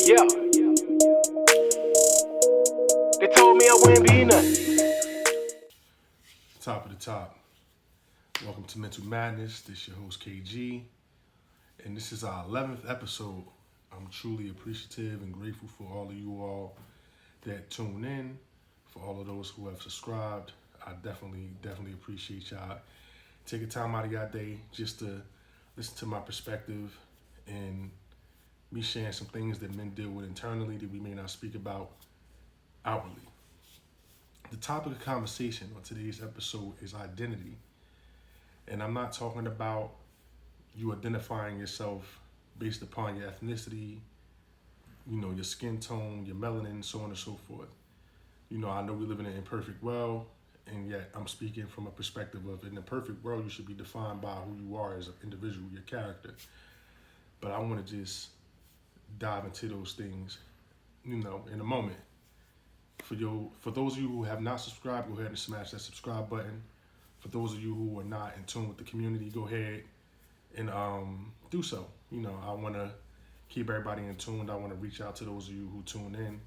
yeah. They told me I wouldn't be nothing. Top of the top. Welcome to Mental Madness. This is your host KG, and this is our 11th episode. I'm truly appreciative and grateful for all of you all that tune in, for all of those who have subscribed. I definitely appreciate y'all taking time out of your day just to listen to my perspective and me sharing some things that men deal with internally that we may not speak about outwardly. The topic of conversation on today's episode is identity. And I'm not talking about you identifying yourself based upon your ethnicity, your skin tone, your melanin, so on and so forth. I know we live in an imperfect world, and yet I'm speaking from a perspective of in the perfect world, you should be defined by who you are as an individual, your character. But I want to just dive into those things, in a moment. For those of you who have not subscribed, go ahead and smash that subscribe button. For those of you who are not in tune with the community, go ahead and do so. I want to keep everybody in tune. I want to reach out to those of you who tune in.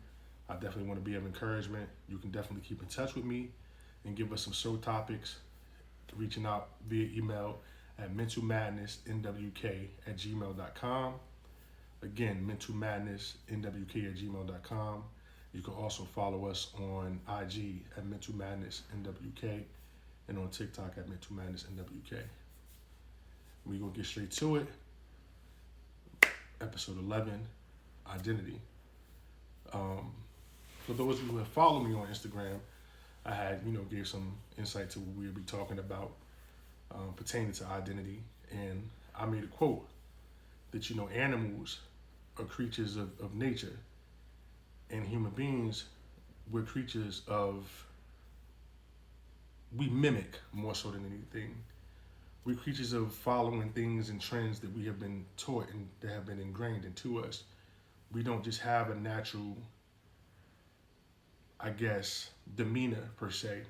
I definitely want to be of encouragement. You can definitely keep in touch with me and give us some show topics, reaching out via email at mentalmadnessnwk@gmail.com. Again, mentalmadnessnwk@gmail.com. You can also follow us on IG at mentalmadnessnwk and on TikTok at mentalmadnessnwk. We're going to get straight to it. Episode 11, Identity. For those of you who have followed me on Instagram, I had, gave some insight to what we'll be talking about pertaining to identity. And I made a quote that, animals are creatures of nature, and human beings, we're creatures we mimic more so than anything. We're creatures of following things and trends that we have been taught and that have been ingrained into us. We don't just have a natural, demeanor per se.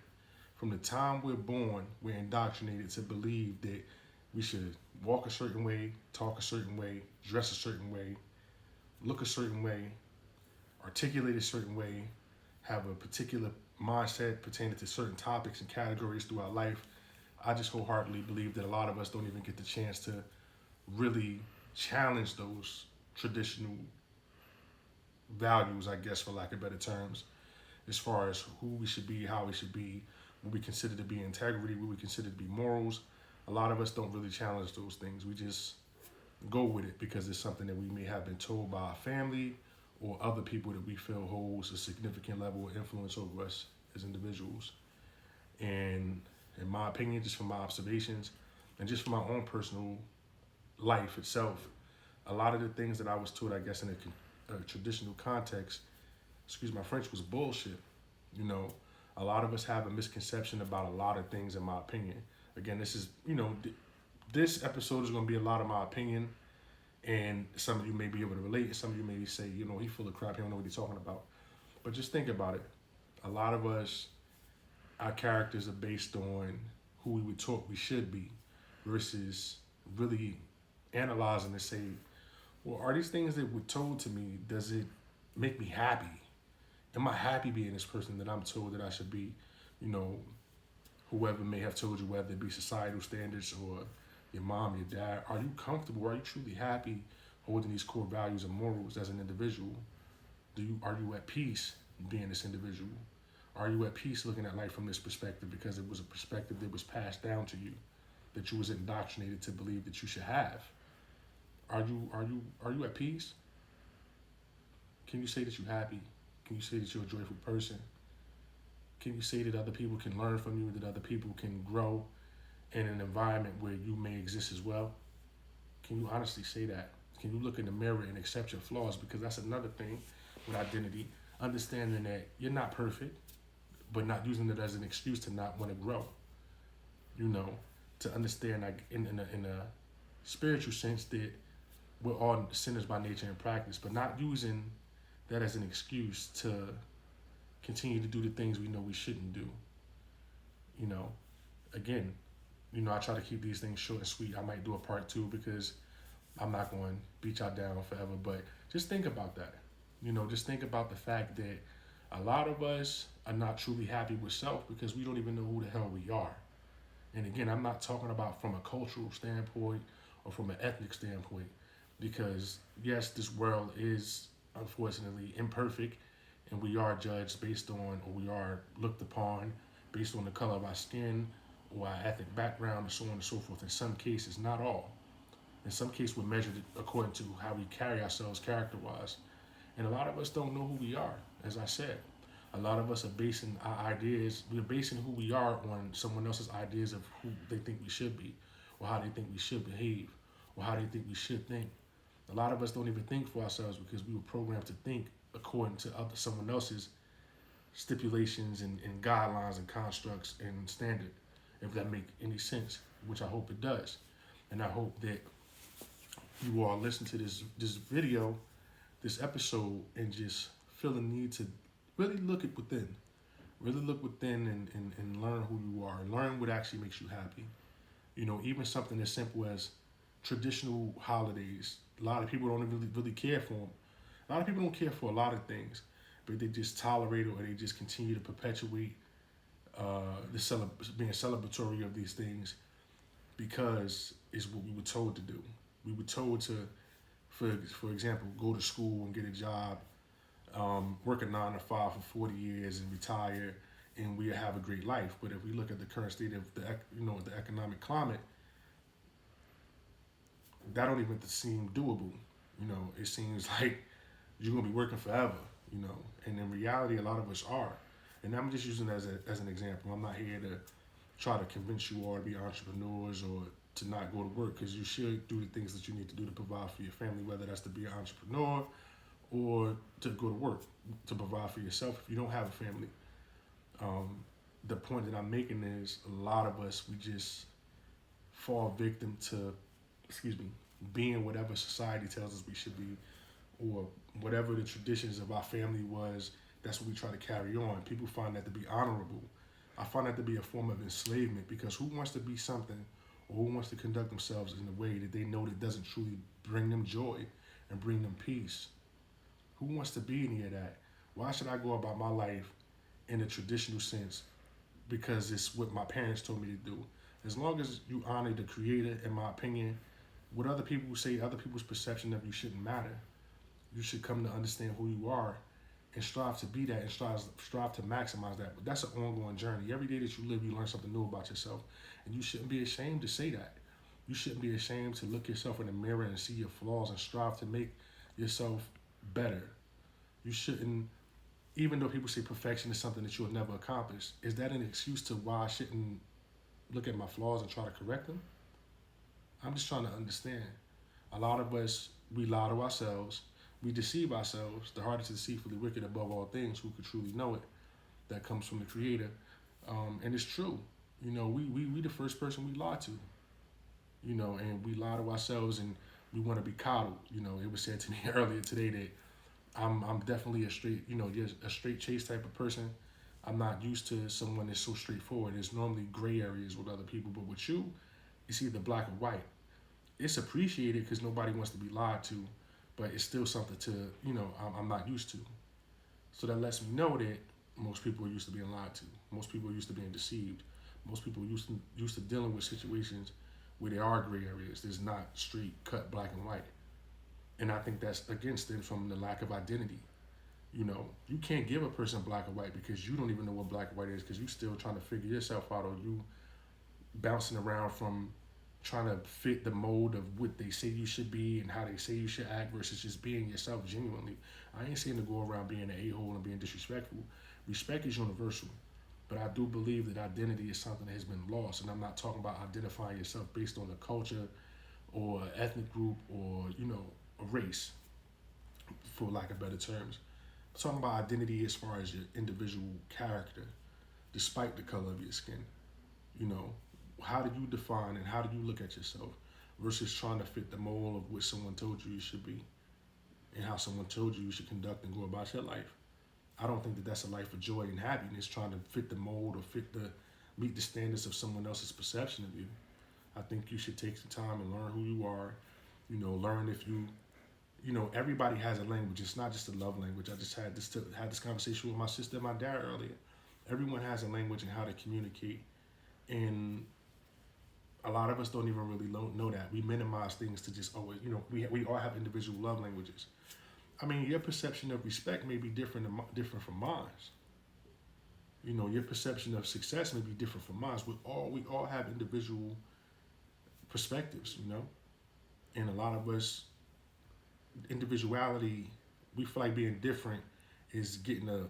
From the time we're born, we're indoctrinated to believe that we should walk a certain way, talk a certain way, dress a certain way, look a certain way, articulate a certain way, have a particular mindset pertaining to certain topics and categories throughout life. I just wholeheartedly believe that a lot of us don't even get the chance to really challenge those traditional values, for lack of better terms, as far as who we should be, how we should be, what we consider to be integrity, what we consider to be morals. A lot of us don't really challenge those things. We just go with it because it's something that we may have been told by our family or other people that we feel holds a significant level of influence over us as individuals. And in my opinion, just from my observations and just from my own personal life itself, a lot of the things that I was taught, in a traditional context, excuse my French, was bullshit. A lot of us have a misconception about a lot of things, in my opinion. Again, this is, this episode is going to be a lot of my opinion, and some of you may be able to relate. Some of you may say, he full of crap, he don't know what he's talking about. But just think about it. A lot of us, our characters are based on who we were taught we should be versus really analyzing and say, well, are these things that were told to me, does it make me happy? Am I happy being this person that I'm told that I should be? Whoever may have told you, whether it be societal standards or your mom, your dad, are you comfortable? Are you truly happy holding these core values and morals as an individual? Are you at peace being this individual? Are you at peace looking at life from this perspective because it was a perspective that was passed down to you, that you was indoctrinated to believe that you should have? Are you at peace? Can you say that you're happy? Can you say that you're a joyful person? Can you say that other people can learn from you, that other people can grow in an environment where you may exist as well? Can you honestly say that? Can you look in the mirror and accept your flaws? Because that's another thing with identity, understanding that you're not perfect, but not using it as an excuse to not want to grow. To understand in a spiritual sense that we're all sinners by nature and practice, but not using that as an excuse to continue to do the things we know we shouldn't do. Again, I try to keep these things short and sweet. I might do a part two because I'm not going to beat y'all down forever, but just think about that. Just think about the fact that a lot of us are not truly happy with self because we don't even know who the hell we are. And again, I'm not talking about from a cultural standpoint or from an ethnic standpoint, because yes, this world is unfortunately imperfect, and we are judged based on, or we are looked upon based on the color of our skin or our ethnic background, and so on and so forth. In some cases, not all. In some cases, we're measured according to how we carry ourselves character-wise. And a lot of us don't know who we are, as I said. A lot of us are basing our ideas, we're basing who we are on someone else's ideas of who they think we should be, or how they think we should behave, or how they think we should think. A lot of us don't even think for ourselves because we were programmed to think according to someone else's stipulations and guidelines and constructs and standard, if that make any sense, which I hope it does. And I hope that you all listen to this video, this episode, and just feel the need to really look at within. Really look within and learn who you are. Learn what actually makes you happy. Even something as simple as traditional holidays. A lot of people don't really care for them. A lot of people don't care for a lot of things, but they just tolerate it, or they just continue to perpetuate being celebratory of these things because it's what we were told to do. We were told to, for example, go to school and get a job, work a 9 to 5 for 40 years and retire, and we have a great life. But if we look at the current state of the economic climate, that don't even seem doable. It seems like you're gonna be working forever. And in reality, a lot of us are. And I'm just using it as an example. I'm not here to try to convince you all to be entrepreneurs or to not go to work, because you should do the things that you need to do to provide for your family, whether that's to be an entrepreneur or to go to work to provide for yourself if you don't have a family. The point that I'm making is a lot of us, we just fall victim to, being whatever society tells us we should be, or whatever the traditions of our family was. That's what we try to carry on. People find that to be honorable. I find that to be a form of enslavement, because who wants to be something, or who wants to conduct themselves in a way that they know that doesn't truly bring them joy and bring them peace? Who wants to be any of that? Why should I go about my life in a traditional sense because it's what my parents told me to do? As long as you honor the creator, in my opinion, what other people say, other people's perception of you shouldn't matter. You should come to understand who you are and strive to be that, and strive to maximize that. But that's an ongoing journey. Every day that you live, you learn something new about yourself. And you shouldn't be ashamed to say that. You shouldn't be ashamed to look yourself in the mirror and see your flaws and strive to make yourself better. You shouldn't, even though people say perfection is something that you'll never accomplish, is that an excuse to why I shouldn't look at my flaws and try to correct them? I'm just trying to understand. A lot of us, we lie to ourselves. We deceive ourselves. The heart is deceitfully wicked above all things. Who could truly know it? That comes from the Creator. And it's true. We the first person we lie to. And we lie to ourselves, and we want to be coddled. It was said to me earlier today that I'm definitely a straight chase type of person. I'm not used to someone that's so straightforward. There's normally gray areas with other people, but with you, it's either black or white. It's appreciated because nobody wants to be lied to, but it's still something to, I'm not used to. So that lets me know that most people are used to being lied to. Most people are used to being deceived. Most people are used to dealing with situations where there are gray areas. There's not straight cut black and white. And I think that's, again, stems from the lack of identity. You can't give a person black or white because you don't even know what black or white is, because you're still trying to figure yourself out, or you bouncing around from trying to fit the mold of what they say you should be and how they say you should act versus just being yourself genuinely. I ain't saying to go around being an a-hole and being disrespectful. Respect is universal. But I do believe that identity is something that has been lost. And I'm not talking about identifying yourself based on a culture or an ethnic group or, a race, for lack of better terms. I'm talking about identity as far as your individual character, despite the color of your skin. How do you define and how do you look at yourself versus trying to fit the mold of what someone told you should be and how someone told you should conduct and go about your life? I don't think that that's a life of joy and happiness, trying to fit the mold or meet the standards of someone else's perception of you. I think you should take some time and learn who you are. Learn if you everybody has a language. It's not just a love language. I just had this conversation with my sister and my dad earlier. Everyone has a language and how to communicate, and a lot of us don't even really know that. We minimize things to just always, we all have individual love languages. I mean, your perception of respect may be different from mine. Your perception of success may be different from mine. We all have individual perspectives, and a lot of us, individuality, we feel like being different is getting a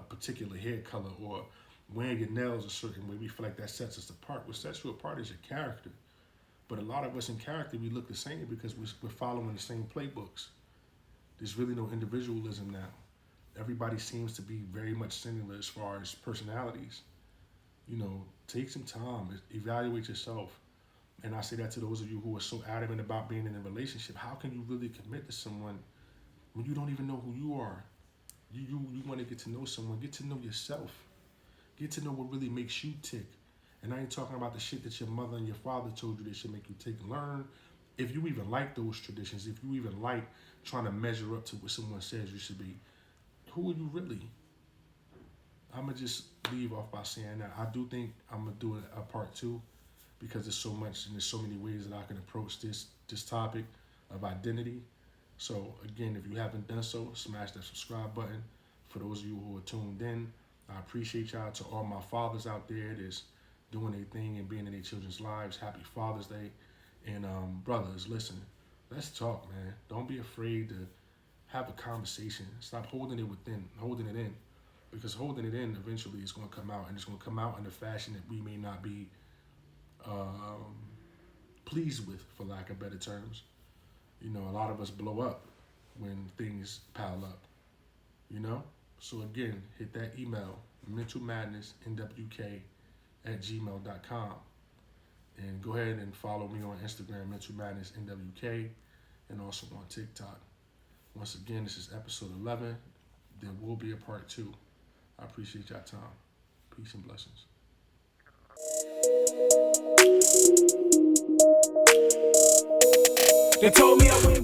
particular hair color or wearing your nails a certain way. We feel like that sets us apart. What sets you apart is your character. But a lot of us in character, we look the same because we're following the same playbooks. There's really no individualism now. Everybody seems to be very much similar as far as personalities. Take some time, evaluate yourself. And I say that to those of you who are so adamant about being in a relationship. How can you really commit to someone when you don't even know who you are? You want to get to know someone, get to know yourself. Get to know what really makes you tick. And I ain't talking about the shit that your mother and your father told you that should make you tick. Learn if you even like those traditions, if you even like trying to measure up to what someone says you should be. Who are you really? I'm going to just leave off by saying that. I do think I'm going to do a part 2 because there's so much and there's so many ways that I can approach this topic of identity. So again, if you haven't done so, smash that subscribe button. For those of you who are tuned in, I appreciate y'all. To all my fathers out there that's doing their thing and being in their children's lives, happy Father's Day. And brothers, listen, let's talk, man. Don't be afraid to have a conversation. Stop holding it in. Because holding it in eventually is going to come out, and it's going to come out in a fashion that we may not be pleased with, for lack of better terms. A lot of us blow up when things pile up, So again, hit that email, mentalmadnessnwk@gmail.com. And go ahead and follow me on Instagram, mentalmadnessnwk, and also on TikTok. Once again, this is episode 11. There will be a part 2. I appreciate y'all time. Peace and blessings. They told me I wouldn't be